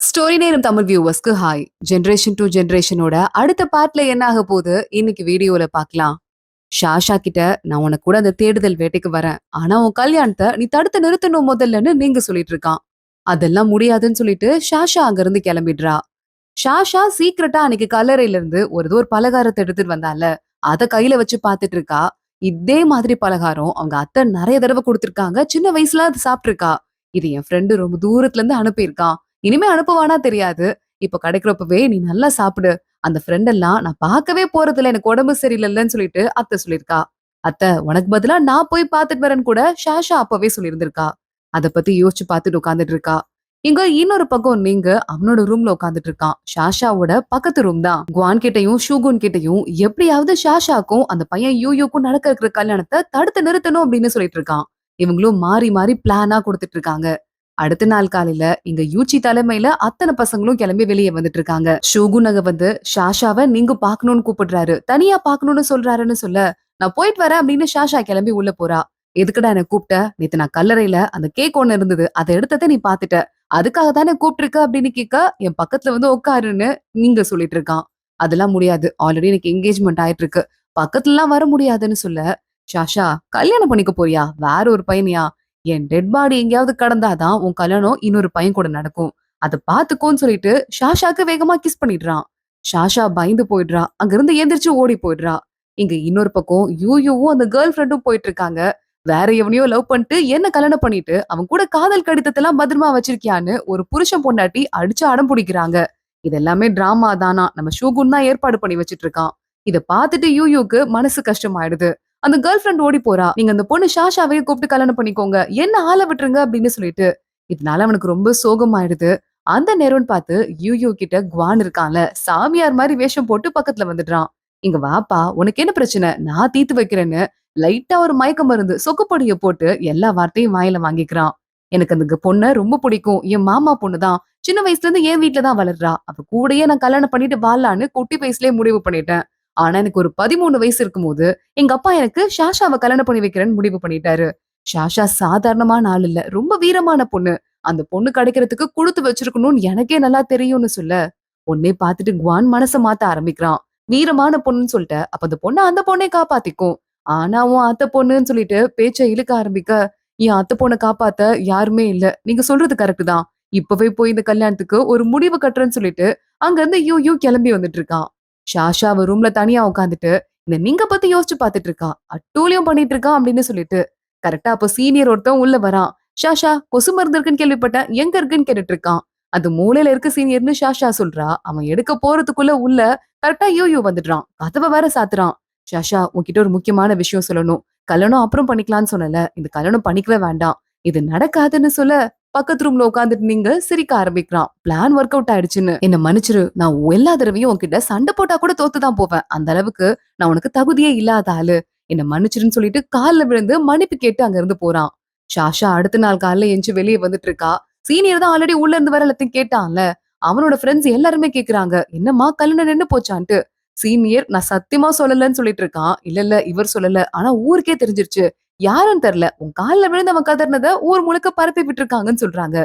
Story நேரம் Tamil வியூவர்ஸ்க்கு hi. Generation to ஜெனரேஷனோட அடுத்த பார்ட்ல என்ன ஆக போகுது இன்னைக்கு வீடியோல பார்க்கலாம். ஷாஷா கிட்ட நான் உனக்கு கூட அந்த தேடுதல் வேட்டைக்கு வரேன், ஆனா உன் கல்யாணத்தை நீ தடுத்து நிறுத்தணும் முதல்லன்னு நீங்க சொல்லிட்டு இருக்கான். அதெல்லாம் முடியாதுன்னு சொல்லிட்டு ஷாஷா அங்க இருந்து கிளம்பிடுறா. ஷாஷா சீக்கிரட்டா அன்னைக்கு கல்லறையில இருந்து ஒரு பலகாரத்தை எடுத்துட்டு வந்தால, அத கையில வச்சு பாத்துட்டு இருக்கா. இதே மாதிரி பலகாரம் அவங்க அத்தை நிறைய தடவை கொடுத்திருக்காங்க, சின்ன வயசுல அது சாப்பிட்டு இருக்கா. இது என் ஃப்ரெண்டு ரொம்ப தூரத்துல இருந்து அனுப்பியிருக்கான், இனிமே அனுப்புவானா தெரியாது. இப்ப கிடைக்கிறப்பவே நீ நல்லா சாப்பிடு. அந்த ஃப்ரெண்ட் எல்லாம் நான் பார்க்கவே போறதில்ல, எனக்கு உடம்பு சரியில்லைன்னு சொல்லிட்டு அத்தை சொல்லிருக்கா. அத்தை உனக்கு பதிலா நான் போய் பார்த்துட்டு வரேன்னு கூட ஷாஷா அப்பவே சொல்லியிருந்திருக்கா. அத பத்தி யோசிச்சு பார்த்துட்டு உட்கார்ந்துட்டு இருக்கா. இங்க இன்னொரு பக்கம் நீங்க அவனோட ரூம்ல உட்கார்ந்துட்டு இருக்கான். ஷாஷாவோட பக்கத்து ரூம் தான். குவான் கிட்டயும் ஷூகுன் கிட்டயும் எப்படியாவது ஷாஷாக்கும் அந்த பையன் யூயூக்கும் நடக்க இருக்கிற கல்யாணத்தை தடுத்து நிறுத்தணும் அப்படின்னு சொல்லிட்டு இருக்கான். இவங்களும் மாறி மாறி பிளானா கொடுத்துட்டு இருக்காங்க. அடுத்த நாள் காலையில இங்க யூச்சி தலைமையில அத்தனை பசங்களும் கிளம்பி வெளியே வந்துட்டு இருக்காங்க. ஷோகுனக வந்து ஷாஷாவை நீங்க பாக்கணும்னு கூப்பிடுறாரு, தனியா பாக்கணும்னு சொல்றாருன்னு சொல்ல, நான் போயிட்டு வரேன் அப்படின்னு ஷாஷா கிளம்பி உள்ள போறா. எதுக்குடா என்ன கூப்பிட்ட? நேத்து நான் கல்லறையில அந்த கேக் ஒண்ணு இருந்தது, அதை எடுத்ததை நீ பாத்துட்ட, அதுக்காக தானே கூப்பிட்டு அப்படின்னு கேட்க, என் பக்கத்துல வந்து உட்காருன்னு நீங்க சொல்லிட்டு இருக்கான். அதெல்லாம் முடியாது, ஆல்ரெடி எனக்கு என்கேஜ்மெண்ட் ஆயிட்டு இருக்கு, பக்கத்துல எல்லாம் வர முடியாதுன்னு சொல்ல, ஷாஷா கல்யாணம் பண்ணிக்க போறியா? வேற ஒரு பையனியா? என் டெட் பாடி எங்கேயாவது கடந்தாதான் உன் கல்யாணம் இன்னொரு பையன் கூட நடக்கும், அதை பாத்துக்கோன்னு சொல்லிட்டு ஷாஷாக்கு வேகமா கிஸ் பண்ணிடுறான். ஷாஷா பயந்து போயிடுறா, அங்க இருந்து எந்திரிச்சு ஓடி போயிடுறா. இங்க இன்னொரு பக்கம் யூயும் அந்த கேர்ள் ஃப்ரெண்டும் போயிட்டு இருக்காங்க. வேற எவனையோ லவ் பண்ணிட்டு என்ன கல்யாணம் பண்ணிட்டு அவன் கூட காதல் கடிதத்தை எல்லாம் பத்திரமா வச்சிருக்கியான்னு ஒரு புருஷன் பொண்டாட்டி அடிச்சு அடம் பிடிக்கிறாங்க. இது எல்லாமே டிராமா தானா, நம்ம ஷூகுன் தான் ஏற்பாடு பண்ணி வச்சிட்டு இருக்கான். இத பாத்துட்டு யூக்கு மனசு கஷ்டமாயிடுது. அந்த கேர்ள் ஃப்ரெண்ட் ஓடி போறா, நீங்க அந்த பொண்ணு ஷாஷாவையும் கூப்பிட்டு கல்யாணம் பண்ணிக்கோங்க, என்ன ஆள விட்டுருங்க அப்படின்னு சொல்லிட்டு. இதனால அவனுக்கு ரொம்ப சோகமாயிடுது. அந்த நேரம்னு பார்த்து யூ கிட்ட குவான் இருக்கான்ல, சாமியார் மாதிரி வேஷம் போட்டு பக்கத்துல வந்துடுறான். இங்க வாப்பா, உனக்கு என்ன பிரச்சனை, நான் தீர்த்து வைக்கிறேன்னு லைட்டா ஒரு மயக்க மருந்து சொக்குப்பொடிய போட்டு எல்லா வார்த்தையும் வாயில வாங்கிக்கிறான். எனக்கு அந்த பொண்ணை ரொம்ப பிடிக்கும், என் மாமா பொண்ணுதான், சின்ன வயசுல இருந்து என் வீட்டுலதான் வளர்றா, அவ கூடயே நான் கல்யாணம் பண்ணிட்டு வாழலான்னு குட்டி வயசுலயே முடிவு பண்ணிட்டேன். ஆனா எனக்கு ஒரு 13 வயசு இருக்கும்போது எங்க அப்பா எனக்கு ஷாஷாவை கல்யாணம் பண்ணி வைக்கிறேன்னு முடிவு பண்ணிட்டாரு. ஷாஷா சாதாரணமான ஆள் இல்ல, ரொம்ப வீரமான பொண்ணு. அந்த பொண்ணு கிடைக்கிறதுக்கு கொடுத்து வச்சிருக்கணும்னு எனக்கே நல்லா தெரியும்னு சொல்ல, பொண்ணே பார்த்துட்டு குவான் மனசை மாத்த ஆரம்பிக்கிறான். வீரமான பொண்ணுன்னு சொல்லிட்ட, அப்ப அந்த பொண்ணு அந்த பொண்ணை காப்பாத்திக்கும். ஆனா உன் அத்தை பொண்ணுன்னு சொல்லிட்டு பேச்சை இழுக்க ஆரம்பிக்க, என் அத்தை பொண்ணை காப்பாத்த யாருமே இல்ல, நீங்க சொல்றது கரெக்ட் தான், இப்பவே போய் இந்த கல்யாணத்துக்கு ஒரு முடிவு கட்டுறேன்னு சொல்லிட்டு அங்க இருந்து யூ கிளம்பி வந்துட்டு இருக்கான். ஷாஷா அவ ரூம்ல தனியா உட்காந்துட்டு இந்த நீங்க பத்தி யோசிச்சு பாத்துட்டு இருக்கா, அட்டூழியம் பண்ணிட்டு இருக்கான் அப்படின்னு சொல்லிட்டு. கரெக்டா அப்ப சீனியர் ஒருத்தன் உள்ள வரான். ஷாஷா கொசு மருந்து இருக்குன்னு கேள்விப்பட்டேன், எங்க இருக்குன்னு கேட்டுட்டு இருக்கான். அது மூலையில இருக்கு சீனியர்னு ஷாஷா சொல்றா. அவன் எடுக்க போறதுக்குள்ள உள்ள கரெக்டா யூ வந்துடுறான், கதவை வேற சாத்துறான். ஷாஷா உன்கிட்ட ஒரு முக்கியமான விஷயம் சொல்லணும், கல்யாணம் அப்புறம் பண்ணிக்கலாம்னு சொன்னல, இந்த கல்யாணம் பண்ணிக்கவே வேண்டாம், இது நடக்காதுன்னு சொல்ல, பக்கத்து ரூம்ல உட்காந்துட்டு நீங்க சிரிக்க ஆரம்பிக்கிறான். பிளான் ஒர்க் அவுட் ஆயிடுச்சுன்னு, என்ன மன்னிச்சிரு, நான் எல்லா தடவையும் உன்கிட்ட சண்டை போட்டா கூட தோத்துதான் போவேன், அந்த அளவுக்கு நான் உனக்கு தகுதியே இல்லாத ஆளு, என்ன மன்னிச்சிருன்னு சொல்லிட்டு கால்ல விழுந்து மன்னிப்பு கேட்டு அங்க இருந்து போறான். ஷாஷா அடுத்த நாள் காலைல எஞ்சி வெளியே வந்துட்டு இருக்கா. சீனியர் தான் ஆல்ரெடி உள்ள இருந்து வர எல்லாத்தையும் கேட்டான்ல, அவனோட ஃப்ரெண்ட்ஸ் எல்லாருமே கேக்குறாங்க, என்னம்மா கல்யாணம் நின்னு போச்சான்ட்டு. சீனியர் நான் சத்தியமா சொல்லலன்னு சொல்லிட்டு இருக்கான். இல்ல இல்ல இவர் சொல்லல, ஆனா ஊருக்கே தெரிஞ்சிருச்சு, யாருன்னு தெரியல, உன் கால்ல விழுந்து அவன் கதர்னத ஊர் முழுக்க பரப்பி விட்டுருக்காங்கன்னு சொல்றாங்க.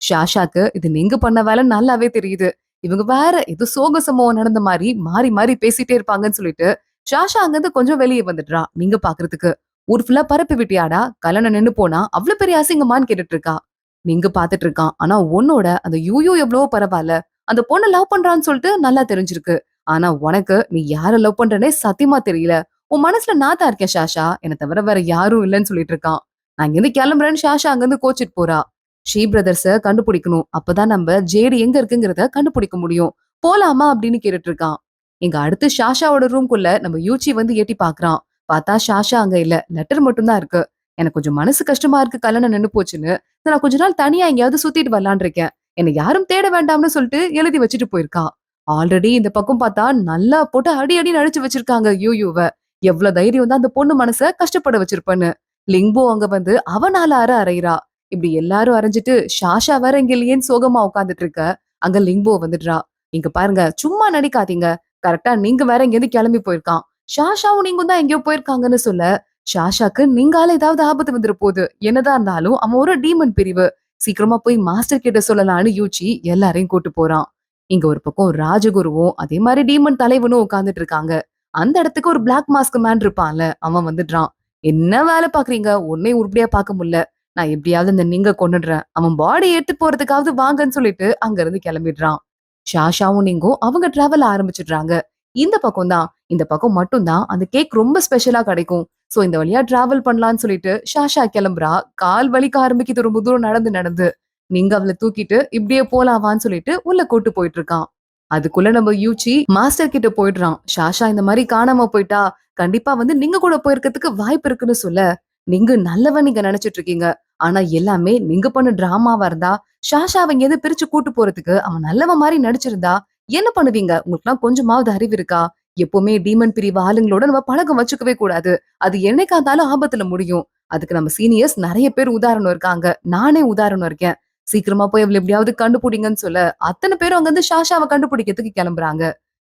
ஷாஷாக்கு இது நீங்க பண்ண வேலை நல்லாவே தெரியுது, இவங்க வேற ஏதோ சோக சம்பவம் நடந்த மாதிரி மாறி மாறி பேசிட்டே இருப்பாங்கன்னு சொல்லிட்டு ஷாஷா அங்கிருந்து கொஞ்சம் வெளியே வந்துடுறா. நீங்க பாக்குறதுக்கு ஊர் ஃபுல்லா பரப்பி விட்டியாடா, கல்யாணம் நின்னு போனா அவ்வளவு பெரிய அசிங்கமான்னு கேட்டுட்டு இருக்கா. நீங்க பாத்துட்டு இருக்கான். ஆனா உன்னோட அந்த யூ எவ்வளவோ பரவாயில்ல, அந்த பொண்ணை லவ் பண்றான்னு சொல்லிட்டு நல்லா தெரிஞ்சிருக்கு. ஆனா உனக்கு நீ யார லவ் பண்றனே சத்தியமா தெரியல, உன் மனசுல நான் தான் இருக்கேன் ஷாஷா, என்னை தவிர வேற யாரும் இல்லைன்னு சொல்லிட்டு இருக்கான். நான் இங்கிருந்து கிளம்புறேன்னு ஷாஷா அங்கிருந்து கோச்சிட்டு போறா. ஷீ பிரதர்ஸ கண்டுபிடிக்கணும், அப்பதான் நம்ம ஜேடி எங்க இருக்குங்கிறத கண்டுபிடிக்க முடியும், போலாமா அப்படின்னு கேட்டுட்டு இருக்கான். இங்க அடுத்து ஷாஷாவோட ரூம்குள்ள நம்ம யூச்சி வந்து எட்டி பாக்குறான். பார்த்தா ஷாஷா அங்க இல்ல, லெட்டர் மட்டும் தான் இருக்கு. எனக்கு கொஞ்சம் மனசு கஷ்டமா இருக்கு கல்யாணம் நின்னு போச்சுன்னு, நான் கொஞ்ச நாள் தனியா எங்கேயாவது சுத்திட்டு வரலான் இருக்கேன், என்னை யாரும் தேட வேண்டாம்னு சொல்லிட்டு எழுதி வச்சுட்டு போயிருக்கா. ஆல்ரெடி இந்த பக்கம் பார்த்தா நல்லா போட்டு அடி அடி நடிச்சு வச்சிருக்காங்க யூவ. எவ்வளவு தைரியம் தான் அந்த பொண்ணு மனச கஷ்டப்பட வச்சிருப்பேன்னு. லிங்போ அங்க வந்து அவனால அறையிறா. இப்படி எல்லாரும் அரைஞ்சிட்டு ஷாஷா வேற இங்க இல்லையேன்னு சோகமா உட்காந்துட்டு இருக்க, அங்க லிங்போ வந்துடுறா. இங்க பாருங்க, சும்மா நடிக்காதீங்க, கரெக்டா நீங்க வேற இங்க இருந்து கிளம்பி போயிருக்கான், ஷாஷாவும் நீங்க தான் எங்கேயோ போயிருக்காங்கன்னு சொல்ல, ஷாஷாக்கு நீங்கால ஏதாவது ஆபத்து வந்துரு போகுது, என்னதான் இருந்தாலும் அவன் ஒரு டீமன் பிரிவு, சீக்கிரமா போய் மாஸ்டர் கிட்ட சொல்லலாம்னு யூச்சி எல்லாரையும் கூட்டு போறான். இங்க ஒரு பக்கம் ராஜகுருவும் அதே மாதிரி டீமன் தலைவனும் உட்கார்ந்துட்டு இருக்காங்க. அந்த இடத்துக்கு ஒரு பிளாக் மாஸ்க் மேன் இருப்பான்ல, அவன் வந்துடுறான். என்ன வேலை பாக்குறீங்க? உன்னை உருப்படியா பார்க்க முடியல. நான் எப்படியாவது இந்த நீங்க கொன்னுடுறேன். அவன் பாடி எடுத்து போறதுக்காவது வாங்கன்னு சொல்லிட்டு அங்க இருந்து கிளம்பிடுறான். ஷாஷாவும் நீங்கும் அவங்க டிராவல் ஆரம்பிச்சிடுறாங்க. இந்த பக்கம் தான், இந்த பக்கம் மட்டும் தான் அந்த கேக் ரொம்ப ஸ்பெஷலா கிடைக்கும். சோ இந்த வழியா டிராவல் பண்ணலாம்னு சொல்லிட்டு ஷாஷா கிளம்புறா. கால் வலிக்க ஆரம்பிக்குது ரொம்ப தூரம் நடந்து நடந்து. நீங்க அவளை தூக்கிட்டு இப்படியே போலாவான்னு சொல்லிட்டு உள்ள கூட்டு போயிட்டு இருக்கான். அதுக்குள்ள நம்ம யூச்சி மாஸ்டர் கிட்ட போயிடுறான். ஷாஷா இந்த மாதிரி காணாம போயிட்டா கண்டிப்பா வந்து நீங்க கூட போயிருக்கிறதுக்கு வாய்ப்பு இருக்குன்னு சொல்ல, நீங்க நல்லவன் நீங்க நினைச்சிட்டு இருக்கீங்க. ஆனா எல்லாமே நீங்க பண்ண டிராமாவா இருந்தா, ஷாஷாவை எது பிரிச்சு கூட்டு போறதுக்கு அவன் நல்லவன் மாதிரி நடிச்சிருந்தா என்ன பண்ணுவீங்க? உங்களுக்குலாம் கொஞ்சமாவது அறிவு இருக்கா? எப்பவுமே டீமன் பிரிவு ஆளுங்களோட நம்ம பழக்கம் வச்சுக்கவே கூடாது. அது என்னைக்கா இருந்தாலும் ஆபத்துல முடியும். அதுக்கு நம்ம சீனியர்ஸ் நிறைய பேர் உதாரணம் இருக்காங்க. நானே உதாரணம் இருக்கேன். சீக்கிரமா போய் அவள எப்படியாவது கண்டுபிடிங்கன்னு சொல்ல, அத்தனை பேரும் அங்க இருந்து ஷாஷாவை கண்டுபிடிக்கிறதுக்கு கிளம்புறாங்க.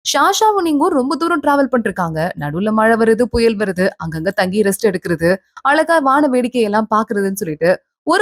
ஷாஷாவும் நீங்கும் ரொம்ப தூரம் டிராவல் பண்ணிருக்காங்க. நடுவுல மழை வருது, புயல் வருது. அங்கங்க தங்கி ரெஸ்ட் எடுக்கிறது, அழகா வான வேடிக்கை எல்லாம் பாக்குறதுன்னு சொல்லிட்டு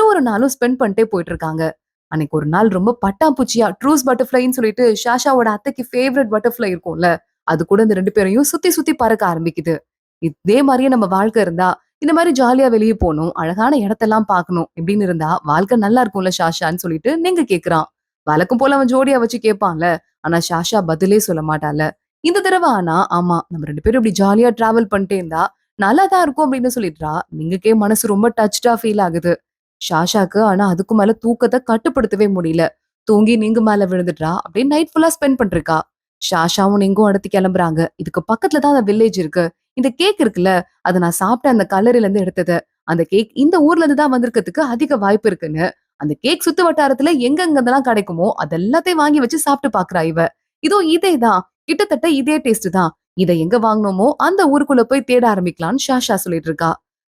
ஒரு நாளும் ஸ்பெண்ட் பண்ணிட்டே போயிட்டு இருக்காங்க. அன்னைக்கு ஒரு நாள் ரொம்ப பட்டாம்பூச்சியா ட்ரூஸ் பட்டர்ஃப்ளைன்னு சொல்லிட்டு ஷாஷாவோட அத்தைக்கு ஃபேவரட் பட்டர்ஃப்ளை இருக்கும்ல, அது கூட இந்த 2 பேரையும் சுத்தி சுத்தி பறக்க ஆரம்பிக்குது. இதே மாதிரியே நம்ம வாழ்க்கை இருந்தா, இந்த மாதிரி ஜாலியா வெளிய போணும், அழகான இடத்தெல்லாம் பார்க்கணும் இப்படின்னு இருந்தா வாழ்க்கை நல்லா இருக்கும்ல ஷாஷான்னு சொல்லிட்டு நீங்க கேக்குறான். வழக்கம் போல அவன் ஜோடியா வச்சு கேட்பான்ல. ஆனா ஷாஷா பதிலே சொல்ல மாட்டால. இந்த தடவை ஆனா ஆமா நம்ம 2 பேரும் இப்படி ஜாலியா டிராவல் பண்ணிட்டே இருந்தா நல்லாதான் இருக்கும் அப்படின்னு சொல்லிடுறா. நீங்கக்கே மனசு ரொம்ப டச்டா ஃபீல் ஆகுது. ஷாஷாக்கு ஆனா அதுக்கு மேல தூக்கத்தை கட்டுப்படுத்தவே முடியல. தூங்கி நீங்க மேல விழுந்துட்டா அப்படியே நைட் ஃபுல்லா ஸ்பெண்ட் பண்ணிருக்கா. ஷாஷாவும் நீங்கும் அடுத்து கிளம்புறாங்க. இதுக்கு பக்கத்துல தான் அந்த வில்லேஜ் இருக்கு. இந்த கேக் இருக்குல்ல, அத நான் சாப்பிட்ட அந்த கல்லறையில இருந்து எடுத்தது. அந்த கேக் இந்த ஊர்ல இருந்து தான் வந்திருக்கிறதுக்கு அதிக வாய்ப்பு இருக்குன்னு அந்த கேக் சுத்து வட்டாரத்துல எங்கெங்கதெல்லாம் கிடைக்குமோ அதெல்லாத்தையும் வாங்கி வச்சு சாப்பிட்டு பாக்குறா இவ. இதோ இதேதான், கிட்டத்தட்ட இதே டேஸ்ட் தான். இத எங்க வாங்கினோமோ அந்த ஊருக்குள்ள போய் தேட ஆரம்பிக்கலாம்னு ஷாஷா சொல்லிட்டு இருக்கா.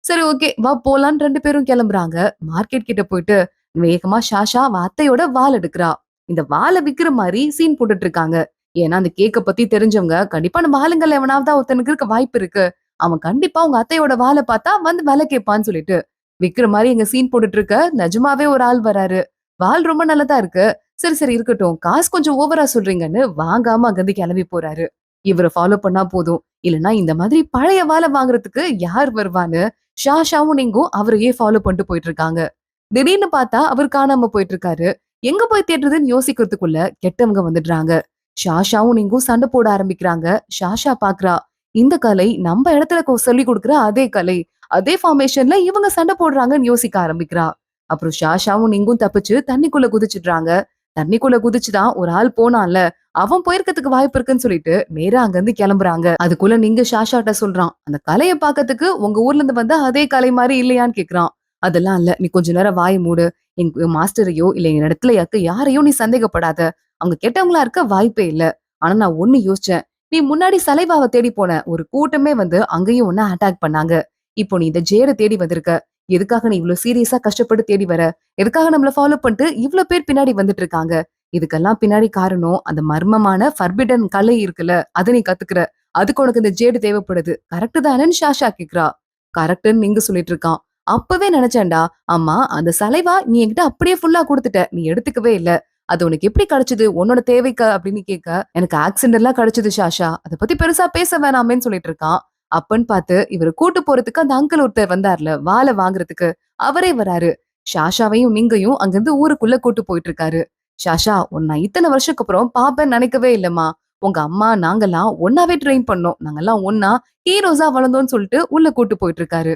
சரி ஓகே வா போலான்னு 2 பேரும் கிளம்புறாங்க. மார்க்கெட் கிட்ட போயிட்டு வேகமா ஷாஷா அவ அத்தையோட வால் எடுக்கிறா. இந்த வாளை விக்கிற மாதிரி சீன் போட்டுட்டு இருக்காங்க. ஏன்னா அந்த கேக்க பத்தி தெரிஞ்சவங்க கண்டிப்பா நம்ம ஆளுங்கள்ல எவனாவது ஒருத்தனுக்கு இருக்க வாய்ப்பு இருக்கு. அவன் கண்டிப்பா உங்க அத்தையோட வாளை பார்த்தா வந்து விலை கேட்பான்னு சொல்லிட்டு விக்கிற மாதிரி எங்க சீன் போட்டுட்டு இருக்க நிஜமாவே ஒரு ஆள் வராரு. வால் ரொம்ப நல்லதா இருக்கு. சரி சரி இருக்கட்டும், காசு கொஞ்சம் ஓவரா சொல்றீங்கன்னு வாங்காம அங்கிருந்து கிளம்பி போறாரு. இவரை ஃபாலோ பண்ணா போதும், இல்லைன்னா இந்த மாதிரி பழைய வாழை வாங்குறதுக்கு யார் வருவான்னு ஷாஷாவும் நீங்கும் அவரையே ஃபாலோ பண்ணிட்டு போயிட்டு இருக்காங்க. திடீர்னு பார்த்தா அவர் காணாம போயிட்டு இருக்காரு. எங்க போய் தேடுறதுன்னு யோசிக்கிறதுக்குள்ள கெட்டவங்க வந்துடுறாங்க. ஷாஷாவும் நீங்கும் சண்டை போட ஆரம்பிக்கிறாங்க. ஷாஷா பாக்குறா, இந்த கலை நம்ம இடத்துல சொல்லி கொடுக்குற அதே கலை, அதே ஃபார்மேஷன்ல இவங்க சண்டை போடுறாங்கன்னு யோசிக்க ஆரம்பிக்கிறா. அப்புறம் ஷாஷாவும் நீங்கும் தப்பிச்சு தண்ணிக்குள்ள குதிச்சிடுறாங்க. தண்ணிக்குள்ள குதிச்சுதான் ஒரு ஆள் போனான்ல, அவன் போயிருக்கிறதுக்கு வாய்ப்பு இருக்குன்னு சொல்லிட்டு நேரா அங்க இருந்து கிளம்புறாங்க. அதுக்குள்ள நீங்க ஷாஷாட்ட சொல்றான், அந்த கலைய பாக்கிறதுக்கு உங்க ஊர்ல இருந்து வந்த அதே கலை மாதிரி இல்லையான்னு கேக்குறான். அதெல்லாம் இல்ல, நீ கொஞ்ச நேரம் வாய மூடு. எங்க மாஸ்டரையோ இல்ல என் இடத்துல யாரையோ நீ சந்தேகப்படாத. அவங்க கெட்டவங்களா இருக்க வாய்ப்பே இல்ல. ஆனா நான் ஒண்ணு யோசிச்சேன். நீ முன்னாடி சலைவாவ தேடி போன ஒரு கூட்டமே வந்து அங்கேயும் ஒன்ன அட்டாக் பண்ணாங்க. இப்போ நீ இந்த ஜேட தேடி வந்திருக்க. எதுக்காக நீ இவ்வளவு சீரியஸா கஷ்டப்பட்டு தேடி வர? எதுக்காக நம்மள ஃபாலோ பண்ணிட்டு இவ்ளோ பேர் பின்னாடி வந்துட்டு இருக்காங்க? இதுக்கெல்லாம் பின்னாடி காரணம் அந்த மர்மமான ஃபர்பிடன் கலை இருக்குல்ல, அத நீ கத்துக்கிற. அதுக்கு உனக்கு இந்த ஜேடு தேவைப்படுது. கரெக்ட் தானேன்னு ஷாஷா கேக்குறா. கரெக்ட்ன்னு நீங்க சொல்லிட்டு இருக்கான். அப்பவே நினைச்சேன்டா, ஆமா அந்த சலைவா நீ என்கிட்ட அப்படியே ஃபுல்லா குடுத்துட்ட. நீ எடுத்துக்கவே இல்ல. அது உனக்கு எப்படி கிடைச்சது? உன்னோட தேவைக்கு அப்படின்னு கேட்க, எனக்கு ஆக்சிடென்ட்லாம் கிடைச்சது ஷாஷா. அத பத்தி பெருசா பேச வேணாமேன்னு சொல்லிட்டு இருக்கான். அப்பன்னு பார்த்து இவரு கூட்டு போறதுக்கு அந்த அங்கிள் ஒருத்தர் வந்தார்ல, வாழை வாங்குறதுக்கு. அவரே வராரு. ஷாஷாவையும் நீங்கையும் அங்கிருந்து ஊருக்குள்ள கூட்டு போயிட்டு இருக்காரு. ஷாஷா, உன்னை இத்தனை வருஷத்துக்கு அப்புறம் பாப்பேன்னு நினைக்கவே இல்லம்மா. உங்க அம்மா நாங்கெல்லாம் ஒன்னாவே ட்ரெயின் பண்ணோம். நாங்கெல்லாம் ஒன்னா ஹீரோஸா வளர்ந்தோம்னு சொல்லிட்டு உள்ள கூட்டு போயிட்டு இருக்காரு.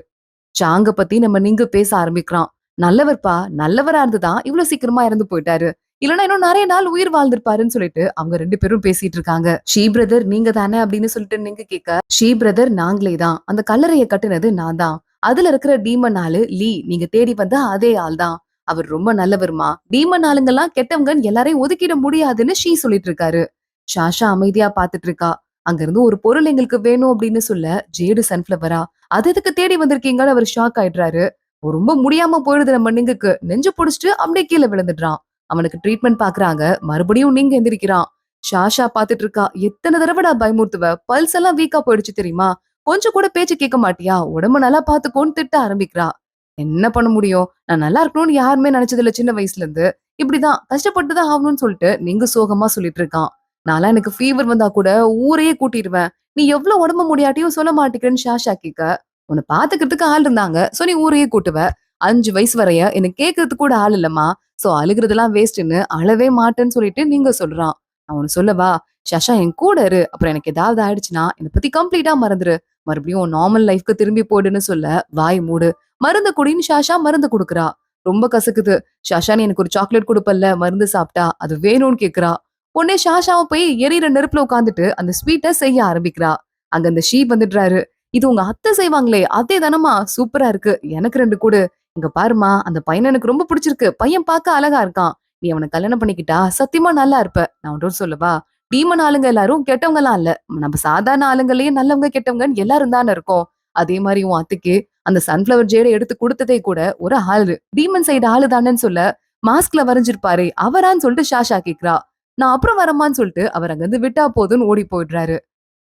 சாங்க பத்தி நம்ம நீங்க பேச ஆரம்பிக்கிறான். நல்லவர்ப்பா, நல்லவரா இருந்துதான் இவ்வளவு சீக்கிரமா இறந்து போயிட்டாரு. இல்லன்னா இன்னும் நிறைய நாள் உயிர் வாழ்ந்திருப்பாருன்னு சொல்லிட்டு அவங்க 2 பேரும் பேசிட்டு இருக்காங்க. ஷீ பிரதர் நீங்க தானே அப்படின்னு சொல்லிட்டு நீங்க கேட்க, ஷீ பிரதர் நாங்களே தான். அந்த கல்லறையை கட்டுனது நான் தான். அதுல இருக்கிற டீமன் ஆளு லீ, நீங்க தேடி வந்த அதே ஆள் தான். அவர் ரொம்ப நல்லவருமா. டீமன் ஆளுங்கெல்லாம் கெட்டவங்கன்னு எல்லாரையும் ஒதுக்கிட முடியாதுன்னு ஷீ சொல்லிட்டு இருக்காரு. ஷாஷா அமைதியா பாத்துட்டு இருக்கா. அங்க இருந்து ஒரு பொருள் எங்களுக்கு வேணும் அப்படின்னு சொல்ல, ஜேடு சன்ஃபிளவரா, அது எதுக்கு தேடி வந்திருக்கீங்கன்னு அவர் ஷாக் ஆயிடுறாரு. ரொம்ப முடியாம போயிடுது நம்ம நீங்குக்கு. நெஞ்சு புடிச்சிட்டு அப்படியே கீழே விழுந்துடுறான். அவனுக்கு ட்ரீட்மெண்ட் பாக்குறாங்க. மறுபடியும் நீங்க எந்திரிக்கிறான். ஷாஷா பாத்துட்டு இருக்கா. எத்தனை தடவைடா பயமுறுத்துவ? பல்ஸ் எல்லாம் வீக்கா போயிடுச்சு தெரியுமா? கொஞ்சம் கூட பேச்சு கேட்க மாட்டியா? உடம்பு நல்லா பாத்துக்கோன்னு திட்ட ஆரம்பிக்கிறா. என்ன பண்ண முடியும்? நான் நல்லா இருக்கணும்னு யாருமே நினைச்சது இல்ல சின்ன வயசுல இருந்து. இப்படிதான் கஷ்டப்பட்டு தான் ஆகணும்னு சொல்லிட்டு நீங்க சோகமா சொல்லிட்டு இருக்கான். நான்லாம் எனக்கு ஃபீவர் வந்தா கூட ஊரையே கூட்டிருவேன். நீ எவ்ளோ உடம்பு முடியாட்டியும் சொல்ல மாட்டேங்கிறன்னு ஷாஷா கேட்க, உன்ன பாத்துக்கிறதுக்கு ஆள் இருந்தாங்க. சோ நீ ஊரையே கூட்டுவ. 5 வயசு வரைய என்ன கேட்கறதுக்கு கூட ஆள் இல்லம்மா. சோ அழுகுறதெல்லாம் வேஸ்ட்ன்னு அழவே மாட்டேன்னு சொல்லிட்டு நீங்க சொல்றான். நான் ஒண்ணு சொல்லவா? ஷாஷா என் கூட இரு. அப்புறம் எனக்கு ஏதாவது ஆயிடுச்சுன்னா, என்ன பத்தி கம்ப்ளீட்டா மறந்துரு. மறுபடியும் நார்மல் லைஃப்க்கு திரும்பி போயிடுன்னு சொல்ல, வாய் மூடு. மருந்து குடின்னு ஷாஷா மருந்து குடுக்குறா. ரொம்ப கசக்குது. ஷாஷா நீ எனக்கு ஒரு சாக்லேட் குடுப்பல்ல மருந்து சாப்பிட்டா, அது வேணும்னு கேக்குறா. உடனே ஷாஷாவும் போய் எரியிற நெருப்புல உட்காந்துட்டு அந்த ஸ்வீட்ட செய்ய ஆரம்பிக்கிறா. அங்க அந்த ஷீப் வந்துடுறாரு. இது உங்க அத்தை செய்வாங்களே, அதே தானம்மா? சூப்பரா இருக்கு. எனக்கு 2 குடு. இங்க பாரும்மா, அந்த பையன எனக்கு ரொம்ப பிடிச்சிருக்கு. பையன் பார்க்க அழகா இருக்கான். நீ அவன கல்யாணம் பண்ணிக்கிட்டா சத்தியமா நல்லா இருப்ப. நான் ஒன்று சொல்லவா? டீமன் ஆளுங்க எல்லாரும் கெட்டவங்கலாம் இல்ல. நம்ம சாதாரண ஆளுங்களயே நல்லவங்க, கெட்டவங்கன்னு எல்லாரும் தானே இருக்கோம். அதே மாரி உன் அத்தைக்கு அந்த சன்ஃப்ளவர் ஜேட எடுத்து குடுத்ததே கூட ஒரு ஆளு. டீமன் சைடு ஆளு தானேன்னு சொல்ல, மாஸ்க்ல வரைஞ்சிருப்பாரே அவரான்னு சொல்லிட்டு ஷாஷா கேக்குறா. நான் அப்புறம் வரேம்மான்னு சொல்லிட்டு அவர் அங்கிருந்து விட்டா போதும்ன்னு ஓடி போயிடுறாரு.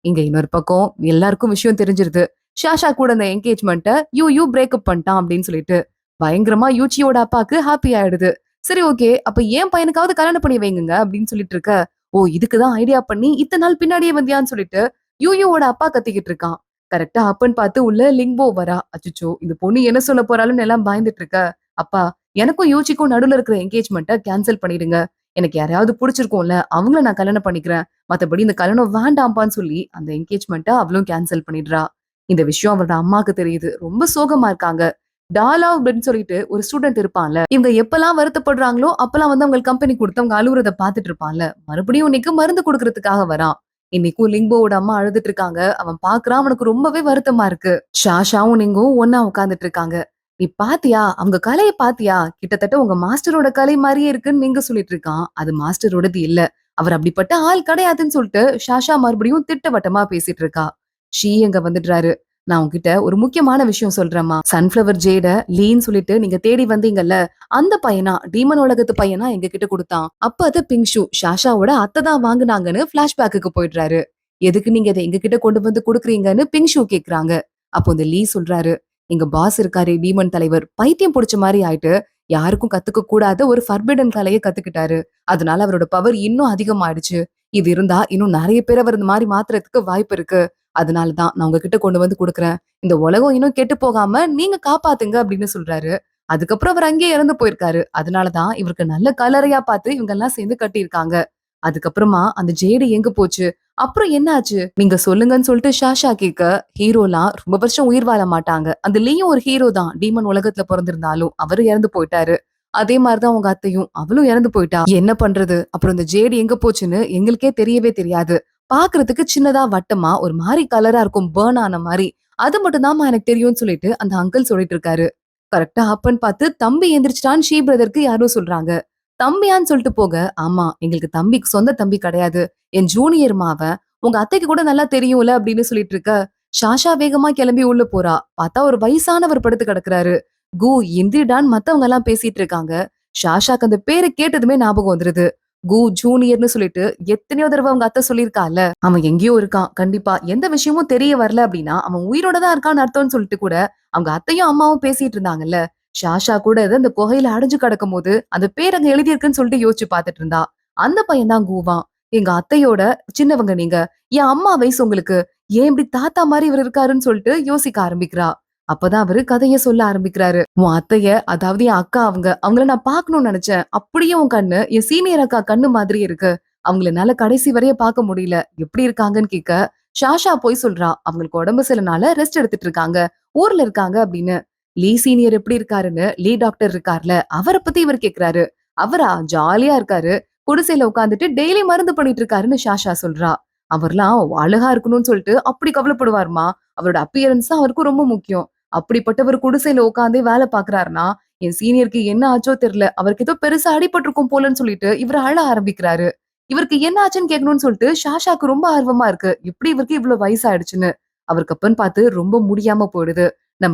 இங்க இன்னொரு பக்கம் எல்லாருக்கும் விஷயம் தெரிஞ்சிருது. ஷாஷா கூட அந்த என்கேஜ்மெண்ட்ட யூ பிரேக்கப் பண்ணிட்டான் அப்படின்னு சொல்லிட்டு. பயங்கரமா யூச்சியோட அப்பாக்கு ஹாப்பி ஆயிடுது. சரி ஓகே. அப்ப என் பையனுக்காவது கல்யாணம் பண்ணி வைங்கங்க அப்படின்னு சொல்லிட்டு இருக்க. ஓ இதுக்கு தான் ஐடியா பண்ணி இத்தன நாள் பின்னாடியே வந்தியான்னு சொல்லிட்டு யூயூவோட அப்பா கத்திக்கிட்டு இருக்கான். கரெக்ட்டா அப்பன்னு பார்த்து உள்ள லிங்போ வரா. அச்சச்சோ! இந்த பொண்ணு என்ன சொல்ல போறாளுன்னு எல்லாம் பயந்துட்டு இருக்க. அப்பா எனக்கும் யூச்சிக்கும் நடுவுல இருக்கிற என்கேஜ்மெண்ட்ட கேன்சல் பண்ணிடுங்க. எனக்கு யாரையாவது புடிச்சிருக்கும்ல அவங்கள நான் கல்யாணம் பண்ணிக்கிறேன். மத்தபடி இந்த கல்யாணம் வேண்டாம்ப்பான்னு சொல்லி அந்த என்கேஜ்மெண்ட்ட அவளும் கேன்சல் பண்ணிடுறா. இந்த விஷயம் அவரோட அம்மாக்கு தெரியுது. ரொம்ப சோகமா இருக்காங்க. டாலா அப்படின்னு சொல்லிட்டு ஒரு ஸ்டூடெண்ட் இருப்பான்ல. இவங்க எப்பலாம் வருத்தப்படுறாங்களோ, அப்பலாம் வந்து அவங்க கம்பெனி குடுத்து அவங்க அழுவுறத பார்த்துட்டு இருப்பான்ல. மறுபடியும் இன்னைக்கு மருந்து குடுக்கறதுக்காக வரான். இன்னைக்கும் லிங்கோவோட அம்மா அழுதுட்டு இருக்காங்க. அவன் பார்க்குறான். அவனுக்கு ரொம்பவே வருத்தமா இருக்கு. ஷாஷாவும் லிங்கும் ஒண்ணா உட்கார்ந்துட்டு இருக்காங்க. "நீ பாத்தியா? அவங்க கலைய பாத்தியா? கிட்டத்தட்ட உங்க மாஸ்டரோட கலை மாரியே இருக்குன்னு" லிங்கு சொல்லிட்டு இருக்கான். அது மாஸ்டரோடது இல்ல. அவர் அப்படிப்பட்ட ஆள் கிடையாதுன்னு சொல்லிட்டு ஷாஷா மறுபடியும் திட்டவட்டமா பேசிட்டு இருக்கா. ஷீ அங்க வந்துடுறாரு. "நான் உன்கிட்ட ஒரு முக்கியமான விஷயம் சொல்றேன்மா. சன்ஃப்ளவர் ஜேட லீன்னு சொல்லிட்டு நீங்க தேடி வந்தீங்கல்ல, அந்த பையனா டீமன் உலகத்து பையனா எங்ககிட்ட குடுத்தான். அப்ப அது பிங்ஷு ஷாஷாவோட அத்தை தான் வாங்குனாங்கன்னு பிளாஷ்பேக்குக்கு போயிடுறாரு. எதுக்கு நீங்க இத எங்ககிட்ட கொண்டு வந்து குடுக்குறீங்கன்னு பிங்ஷு கேக்குறாங்க. அப்போ இந்த லீ சொல்றாரு, எங்க பாஸ் இருக்காரே டீமன் தலைவர், பைத்தியம் புடிச்ச மாரி ஆயிட்டு, யாருக்கும் கத்துக்க கூடாத ஒரு ஃபர்பிடன் கலைய கத்துக்கிட்டாரு. அதனால அவரோட பவர் இன்னும் அதிகமாயிடுச்சு. இது இருந்தா இன்னும் நெறைய பேர் அவர் இந்த மாரி மாத்துறதுக்கு வாய்ப்பு இருக்கு. அதனால தான் நான் உங்ககிட்ட கொண்டு வந்து குடுக்குறேன். இந்த உலகம் இன்னும் கெட்டு போகாம நீங்க காப்பாத்துங்க அப்படின்னு சொல்றாரு. அதுக்கப்புறம் அவர் அங்கேயே இறந்து போயிருக்காரு. அதனால தான் இவருக்கு நல்ல கல்லறையா பார்த்து இவங்க எல்லாம் சேர்ந்து கட்டியிருக்காங்க. அதுக்கப்புறமா அந்த ஜேடு எங்க போச்சு? அப்புறம் என்ன ஆச்சு? நீங்க சொல்லுங்கன்னு சொல்லிட்டு ஷாஷா கேட்க, ஹீரோலாம் ரொம்ப வருஷம் உயிர் வாழ மாட்டாங்க. அந்த லீயும் ஒரு ஹீரோ தான். டீமன் உலகத்துல பொறந்திருந்தாலும் அவரு இறந்து போயிட்டாரு. அதே மாரிதான் உங்க அத்தையும். அவளும் இறந்து போயிட்டா. என்ன பண்றது? அப்புறம் இந்த ஜேடு எங்க போச்சுன்னு எங்களுக்கே தெரியவே தெரியாது. பாக்குறதுக்கு சின்னதா வட்டமா ஒரு மாரி கலரா இருக்கும். பர்ன் ஆன மாரி. அது மட்டும் தான்மா எனக்கு தெரியும்னு சொல்லிட்டு அந்த அங்கிள் சொல்லிட்டு இருக்காரு. கரெக்ட்டா அப்பன்னு பார்த்து தம்பி எந்திரிச்சிட்டான்னு ஷீ பிரதருக்கு யாரோ சொல்றாங்க. தம்பியான்னு சொல்லிட்டு போக, ஆமா எங்களுக்கு தம்பி சொந்த தம்பி கிடையாது. என் ஜூனியர்மா அவன். உங்க அத்தைக்கு கூட நல்லா தெரியும்ல அப்படின்னு சொல்லிட்டு இருக்க, ஷாஷா வேகமா கிளம்பி உள்ள போறா. பார்த்தா ஒரு வயசானவர் படுத்து கிடக்குறாரு. கு எந்திரிடான்னு மத்தவங்க எல்லாம் பேசிட்டு இருக்காங்க. ஷாஷாக்கு அந்த பேரை கேட்டதுமே ஞாபகம் வந்துருது. கு ஜூனியர்னு சொல்லிட்டு எத்தனையோ தடவை அவங்க அத்தை சொல்லியிருக்கால. அவன் எங்கேயோ இருக்கான். கண்டிப்பா எந்த விஷயமும் தெரிய வரல அப்படின்னா, அவன் உயிரோட தான் இருக்கான்னு அர்த்தம்னு சொல்லிட்டு கூட அவங்க அத்தையும் அம்மாவும் பேசிட்டு இருந்தாங்கல்ல. ஷாஷா கூட இது அந்த குகையில அடைஞ்சு கிடக்கும்போது அந்த பேர் அங்க எழுதியிருக்குன்னு சொல்லிட்டு யோசிச்சு பார்த்துட்டு இருந்தா. அந்த பையன் தான் கூவான். எங்க அத்தையோட சின்னவங்க நீங்க. என் அம்மா வயசு உங்களுக்கு. ஏன் இப்படி தாத்தா மாரி இவர் இருக்காருன்னு சொல்லிட்டு யோசிக்க ஆரம்பிக்கிறா. அப்பதான் அவரு கதைய சொல்ல ஆரம்பிக்கிறாரு. உன் அத்தைய அதாவது என் அக்கா அவங்க. அவங்கள நான் பார்க்கணும்னு நினைச்சேன். அப்படியே உன் கண்ணு என் சீனியர் அக்கா கண்ணு மாதிரி இருக்கு. அவங்கள என்னால கடைசி வரைய பார்க்க முடியல. எப்படி இருக்காங்கன்னு கேட்க, ஷாஷா போய் சொல்றா. அவங்களுக்கு உடம்பு சரியில்லனால ரெஸ்ட் எடுத்துட்டு இருக்காங்க. ஊர்ல இருக்காங்க அப்படின்னு. லீ சீனியர் எப்படி இருக்காருன்னு லீ டாக்டர் இருக்கார்ல அவரை பத்தி இவர் கேக்குறாரு. அவரா ஜாலியா இருக்காரு. குடிசையில உட்காந்துட்டு டெய்லி மருந்து பண்ணிட்டு இருக்காருன்னு ஷாஷா சொல்றா. அவர்லாம் அழகா இருக்கணும்னு சொல்லிட்டு அப்படி கவலைப்படுவாருமா. அவரோட அப்பியரன்ஸ் தான் அவருக்கு ரொம்ப முக்கியம். அப்படிப்பட்டவர் குடிசையில உட்காந்தே வேலை பாக்குறாருன்னா, என் சீனியருக்கு என்ன ஆச்சோ தெரியல. அவருக்கு ஏதோ பெருசா அடிபட்டிருக்கும் போலன்னு சொல்லிட்டு இவர் அழ ஆரம்பிக்கிறாரு. இவருக்கு என்ன ஆச்சுன்னு கேட்கணும்னு சொல்லிட்டு ஷாஷாக்கு ரொம்ப ஆர்வமா இருக்கு. எப்படி இவருக்கு இவ்வளவு வயசாயிடுச்சுன்னு. அவருக்கு அப்பன்னு பார்த்து ரொம்ப முடியாம போயிடுது.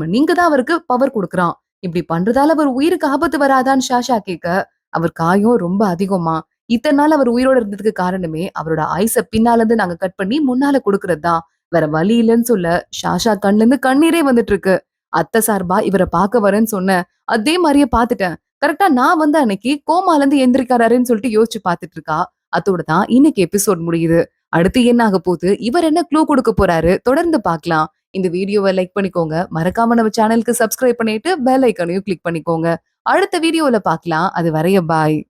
நீங்க தான் அவருக்கு பவர் குடுக்குறான். இப்படி பண்றதால அவர் உயிருக்கு ஆபத்து வராதான்னு ஷாஷா கேட்க, அவர் காயம் ரொம்ப அதிகமா. இத்தன நாள் அவர் உயிரோட இருந்ததுக்கு காரணமே அவரோட ஆயுச பின்னால இருந்து நாங்க கட் பண்ணி முன்னால குடுக்கறது தான். வேற வழி இல்லன்னு சொல்ல ஷாஷா கண்ல இருந்து கண்ணீரே வந்துட்டு இருக்கு. அத்தை சார்பா இவரை பார்க்க வரேன்னு சொன்னேன். அதே மாதிரியே பார்த்துட்டேன். கரெக்ட்டா நான் வந்து அன்னைக்கு கோமால இருந்து எந்திரிக்கிறாருன்னு சொல்லிட்டு யோசிச்சு பார்த்துட்டு இருக்கா. அதோட தான் இன்னைக்கு எபிசோட் முடியுது. அடுத்து என்ன ஆக போகுது? இவர் என்ன க்ளூ குடுக்க போறாரு? தொடர்ந்து பார்க்கலாம். இந்த வீடியோவ லைக் பண்ணிக்கோங்க. மறக்காம நம்ம சேனலுக்கு சப்ஸ்கிரைப் பண்ணிட்டு பெல் ஐகானையும் கிளிக் பண்ணிக்கோங்க. அடுத்த வீடியோல பார்க்கலாம். அது வரைய பாய்.